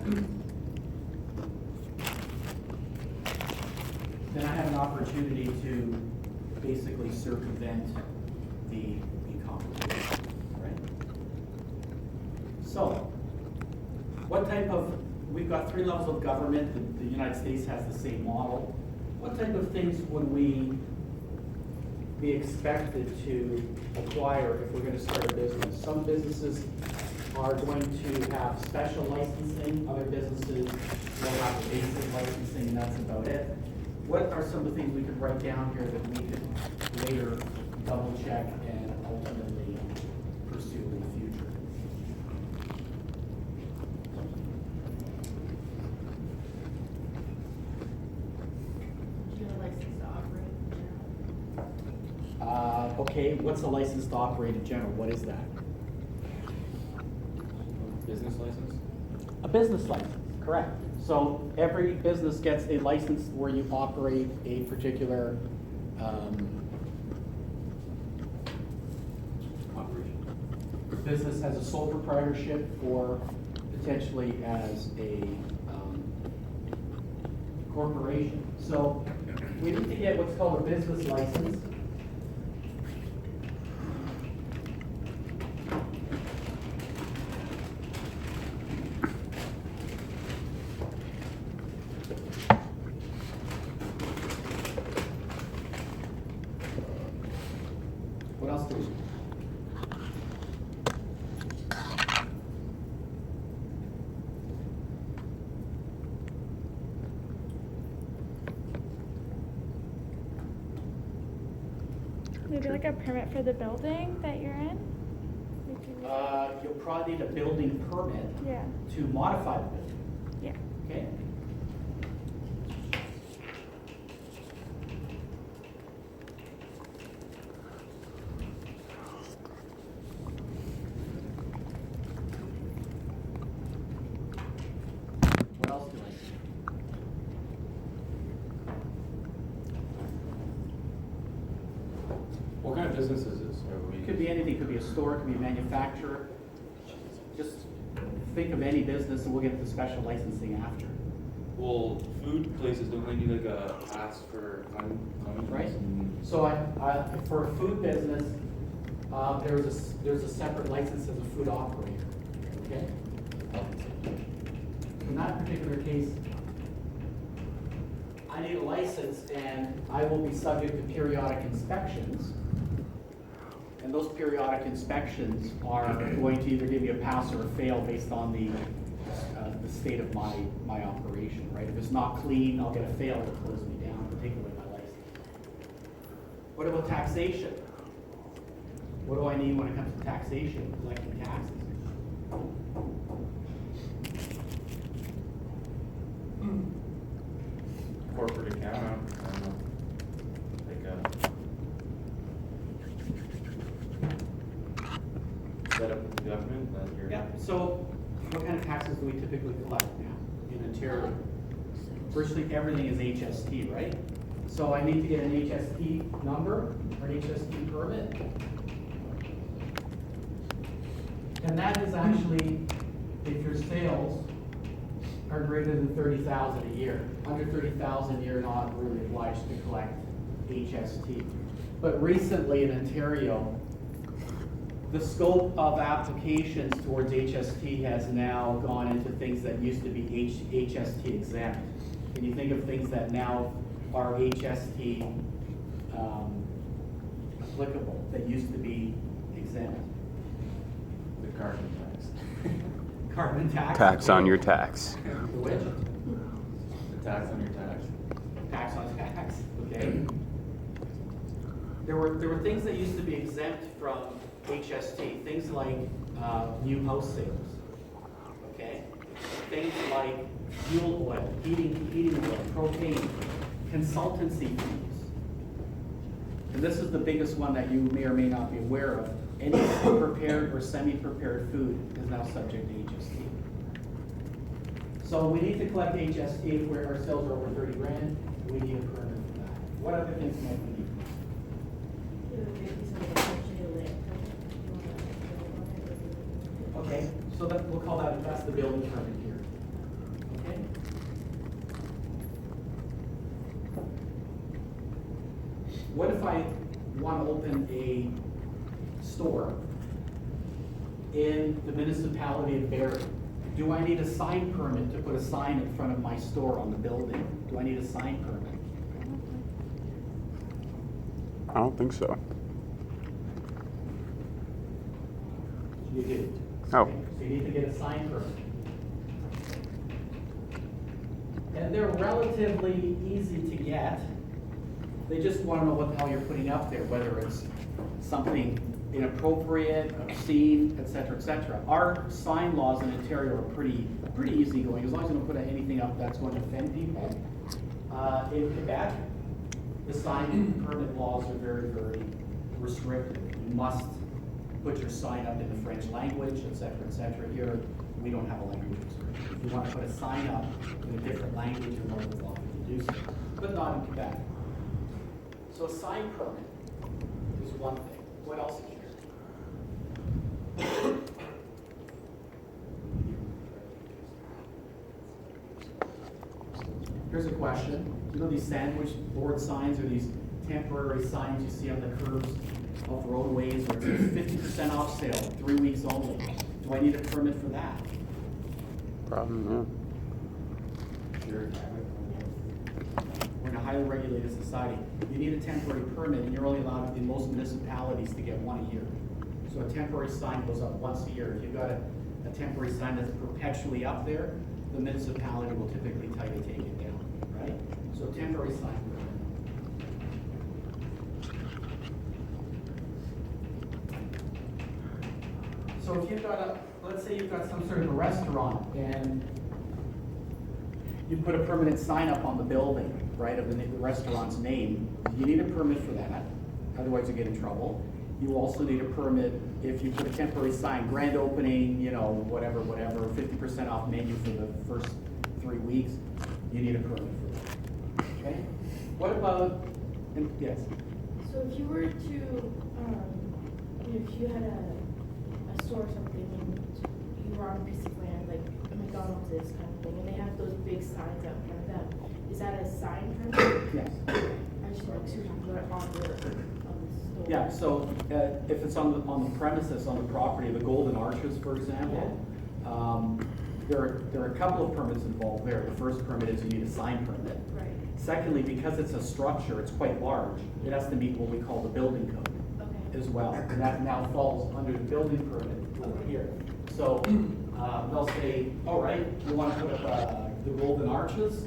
then I have an opportunity to basically circumvent the competition, right? So, what type of, we've got 3 levels of government, the United States has the same model. What type of things would we be expected to acquire if we're going to start a business? Some businesses are going to have special licensing, other businesses will have a basic licensing, and that's about it. What are some of the things we could write down here that we could later double check and ultimately pursue in the future? Do you have a license to operate in general? Okay, what's a license to operate in general? What is that? Business license? A business license, correct. So every business gets a license where you operate a particular Operation. business as a sole proprietorship or potentially as a corporation. So we need to get what's called a business license. What else do we? Maybe like a permit for the building that you're in? You'll probably need a building permit Yeah, to modify the building, yeah. okay? What else do I see? What kind of business is this? It could be anything, it could be a store, it could be a manufacturer. Just think of any business and we'll get the special licensing after, Well, food places, don't they need like a pass for coming? right? So for a food business, there's a separate license as a food operator, okay? In that particular case, I need a license and I will be subject to periodic inspections. And those periodic inspections are going to either give me a pass or a fail based on the state of my operation, right? If it's not clean, I'll get a fail to close me down, to take away my license. What about taxation? What do I need when it comes to taxation, collecting taxes? Corporate account, I don't know. Like set up the government that you're. Yeah, so what kind of taxes do we typically collect now in Ontario? Virtually everything is HST, right? So I need to get an HST number or an HST permit. And that is actually if your sales are greater than 30,000 a year. Under 30,000, you're not really obliged to collect HST. But recently in Ontario, the scope of applications towards HST has now gone into things that used to be HST exempt. Can you think of things that now are HST applicable, that used to be exempt? The carbon tax. Carbon tax? Tax on your tax. Which? The tax on your tax. Tax on tax, okay. There were things that used to be exempt from HST, things like new house sales, okay? Things like fuel oil, heating oil, propane, consultancy fees. And this is the biggest one that you may or may not be aware of. Any prepared or semi-prepared food is now subject to HST. So we need to collect HST if our sales are over 30 grand. We need a permit for that. What other things might we need? Okay, so we'll call that's the building permit here. what if I want to open a store in the municipality of Barrie? Do I need a sign permit to put a sign in front of my store on the building? Do I need a sign permit? I don't think so. You do. Oh. Okay, so you need to get a sign permit. And they're relatively easy to get. They just want to know what the hell you're putting up there, whether it's something inappropriate, obscene, et cetera, et cetera. Our sign laws in Ontario are pretty easygoing, as long as you don't put anything up that's going to offend people. In Quebec, the sign permit laws are very restrictive. You must put your sign up in the French language, et cetera, et cetera. Here, we don't have a language restriction. If you want to put a sign up in a different language, you're more than welcome to do so, but not in Quebec. So a sign permit is one thing. What else is here? Here's a question. You know these sandwich board signs or these temporary signs you see on the curbs of roadways where it says 50% off sale, 3 weeks only? Do I need a permit for that? Problem, Sure. We're in a highly regulated society. You need a temporary permit, and you're only allowed in most municipalities to get one a year. So a temporary sign goes up once a year. If you've got a temporary sign that's perpetually up there, the municipality will typically tell you to take it down, right? So a temporary sign permit. So if you've got let's say you've got some sort of a restaurant and you put a permanent sign up on the building, right, of the restaurant's name, you need a permit for that, otherwise you get in trouble. You also need a permit if you put a temporary sign, grand opening, you know, whatever, 50% off menu for the first 3 weeks, you need a permit for that, okay? What about, yes? So if you were to, if you had a store or something and you were on a piece of land, like McDonald's is kind of thing, and they have those big signs out in front of them, is that a sign permit? Yes. I just like to put it on the store. Yeah, so if it's on the premises, on the property, the Golden Arches, for example, there are a couple of permits involved there. The first permit is you need a sign permit. Right. Secondly, because it's a structure, it's quite large, it has to meet what we call the building code Okay. as well. And that now falls under the building permit over here. So they'll say, all right, you want to put up the Golden Arches?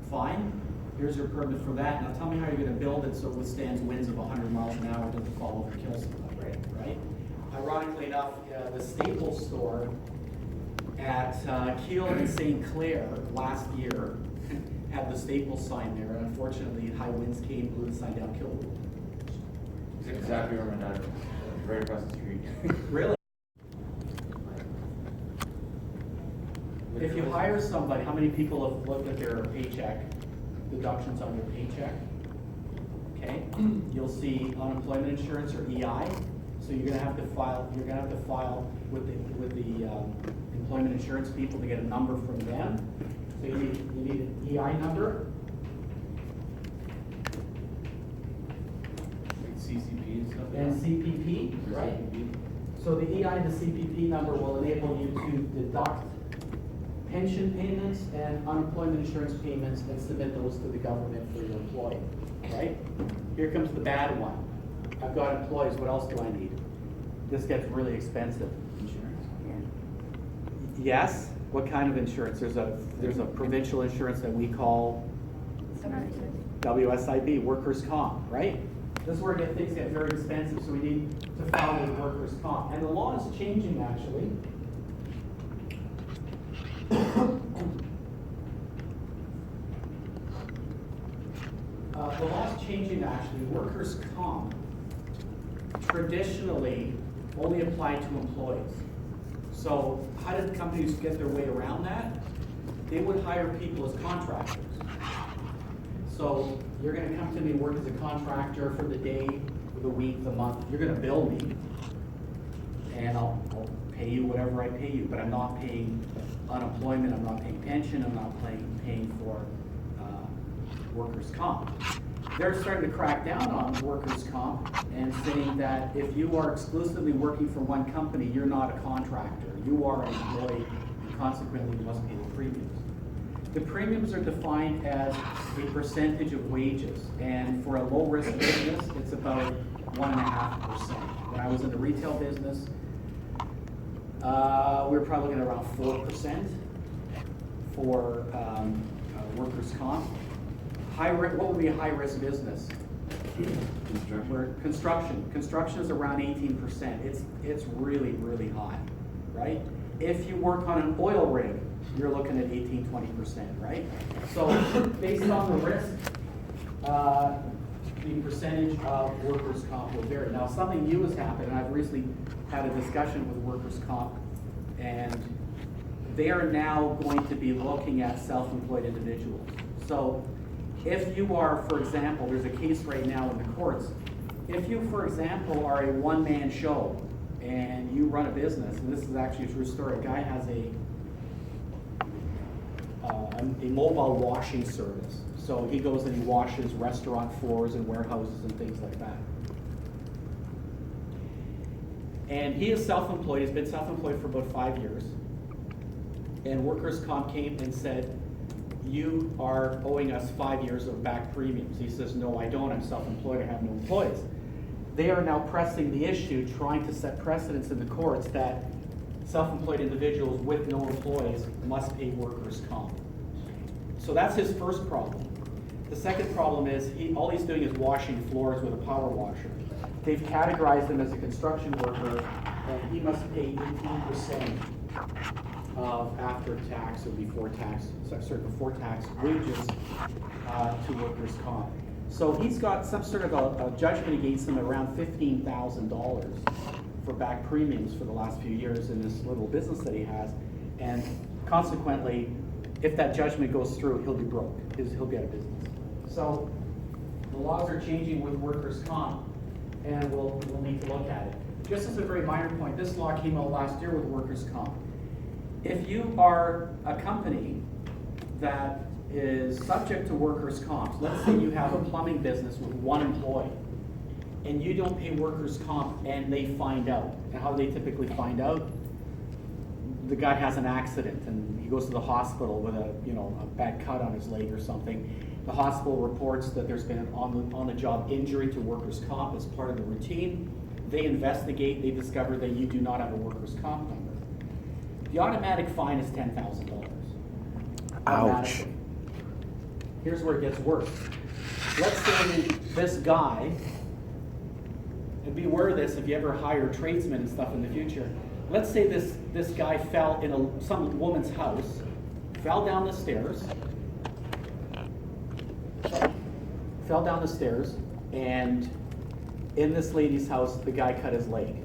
Fine. Here's your permit for that. Now tell me how you're going to build it so it withstands winds of 100 miles an hour, doesn't fall over and kill somebody, right? Ironically enough, the Staples store at Keele and St. Clair last year had the Staples sign there, and unfortunately high winds came, blew the sign down, killed them. It's exactly where my dad lives, right across the street. Really? If you hire somebody, how many people have looked at their paycheck, deductions on your paycheck? Okay, you'll see unemployment insurance or EI. So you're gonna have to file. You're gonna have to file with the employment insurance people to get a number from them. So you need an EI number. Like CCP and stuff. And CPP, right? So the EI and the CPP number will enable you to deduct pension payments and unemployment insurance payments and submit those to the government for your employee, right? Here comes the bad one. I've got employees, what else do I need? This gets really expensive. Insurance? Yes, what kind of insurance? There's a provincial insurance that we call WSIB, workers' comp, right? This is where things get very expensive, so we need to file with workers' comp. And the law is changing, actually. The law's changing, actually. Workers' comp traditionally only applied to employees. So how did companies get their way around that? They would hire people as contractors. So you're going to come to me and work as a contractor for the day, the week, the month. You're going to bill me, and I'll pay you whatever I pay you, but I'm not paying unemployment, I'm not paying pension, I'm not paying for workers' comp. they're starting to crack down on workers' comp and saying that if you are exclusively working for one company, you're not a contractor. You are an employee, and consequently, you must pay the premiums. The premiums are defined as a percentage of wages, and for a low-risk business, it's about 1.5%. When I was in the retail business, we were probably looking at around 4% for workers' comp. What would be a high-risk business? Construction is around 18%. It's really, really high, right? If you work on an oil rig, you're looking at 18-20%, right? So based on the risk, the percentage of workers' comp will vary. Now, something new has happened, and I've recently had a discussion with workers' comp, and they are now going to be looking at self-employed individuals. So if you are, for example, there's a case right now in the courts, if you, for example, are a one-man show and you run a business, and this is actually a true story, a guy has a mobile washing service. So he goes and he washes restaurant floors and warehouses and things like that. And he is self-employed, he's been self-employed for about 5 years. And workers' comp came and said, you are owing us 5 years of back premiums. He says, no, I don't, I'm self-employed, I have no employees. They are now pressing the issue, trying to set precedents in the courts that self-employed individuals with no employees must pay workers' comp. So that's his first problem. The second problem is all he's doing is washing floors with a power washer. They've categorized him as a construction worker, and he must pay 18% of after tax or before tax wages to workers' comp. So he's got some sort of a judgment against him around $15,000 for back premiums for the last few years in this little business that he has, and consequently, if that judgment goes through, he'll be broke. He'll get a business. So the laws are changing with workers' comp, and we'll need to look at it. Just as a very minor point, this law came out last year with workers' comp. If you are a company that is subject to workers' comp, let's say you have a plumbing business with one employee, and you don't pay workers' comp, and they find out. And how they typically find out? The guy has an accident, and he goes to the hospital with a bad cut on his leg or something. The hospital reports that there's been an on-the-job injury to workers' comp as part of the routine. They investigate, they discover that you do not have a workers' comp number. The automatic fine is $10,000. Ouch. Here's where it gets worse. Let's say this guy, and be aware of this if you ever hire tradesmen and stuff in the future. Let's say this guy fell in some woman's house, fell down the stairs, and in this lady's house, the guy cut his leg.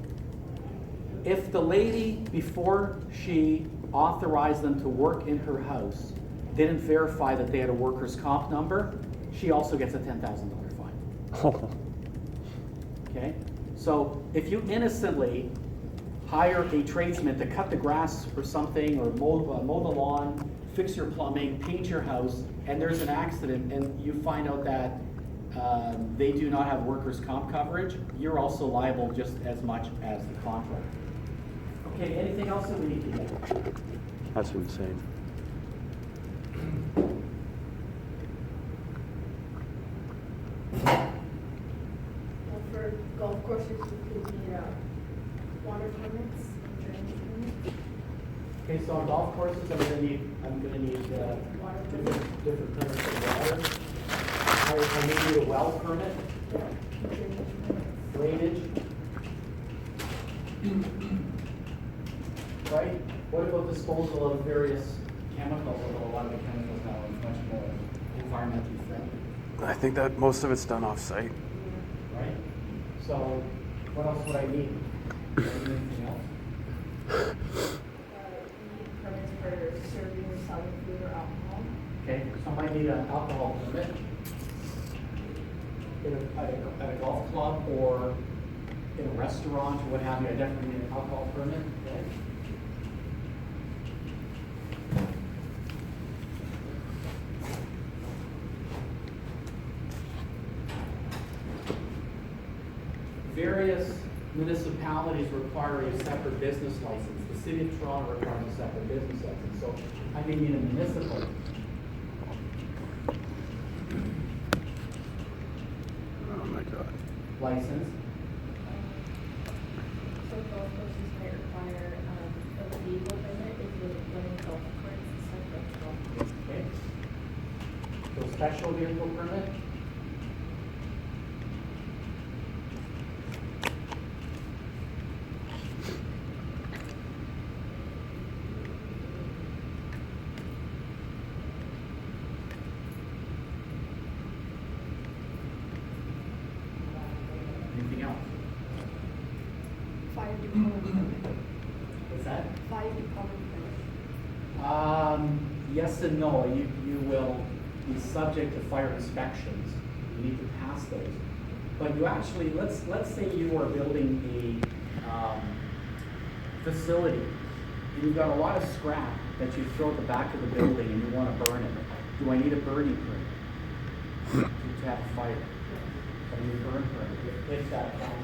If the lady, before she authorized them to work in her house, didn't verify that they had a workers' comp number, she also gets a $10,000 fine. Okay? So if you innocently hire a tradesman to cut the grass or something, or mow the lawn, fix your plumbing, paint your house, and there's an accident, and you find out that they do not have workers' comp coverage, you're also liable just as much as the contractor. Okay, anything else that we need to get? That's insane. Well, for golf courses, we could need water permits, drainage permits. Okay, so on golf courses, I'm gonna need Water permits. different permits for water. I may need a well permit, Drainage permits. drainage. Right? What about disposal of various chemicals? Although a lot of the chemicals now are much more environmentally friendly, I think that most of it's done off-site. right? So what else would I need? Do I need anything else? You need permits for serving or selling food or alcohol. Okay, so I might need an alcohol permit at a golf club or in a restaurant or what have you. I definitely need an alcohol permit. Okay. various municipalities require a separate business license. The city of Toronto requires a separate business license. So I may need a municipal. Oh my god. License. So golf courses might require, a vehicle permit if you're running golf carts and stuff like golf. Okay. So special vehicle permit. Anything else? Fire department permit. What's that? Fire department permit. Yes and no. You will be subject to fire inspections. You need to pass those. But you actually, let's say you are building a facility and you've got a lot of scrap that you throw at the back of the building and you want to burn it. Do I need a burning permit to have a fire? I need a burn permit if that counts.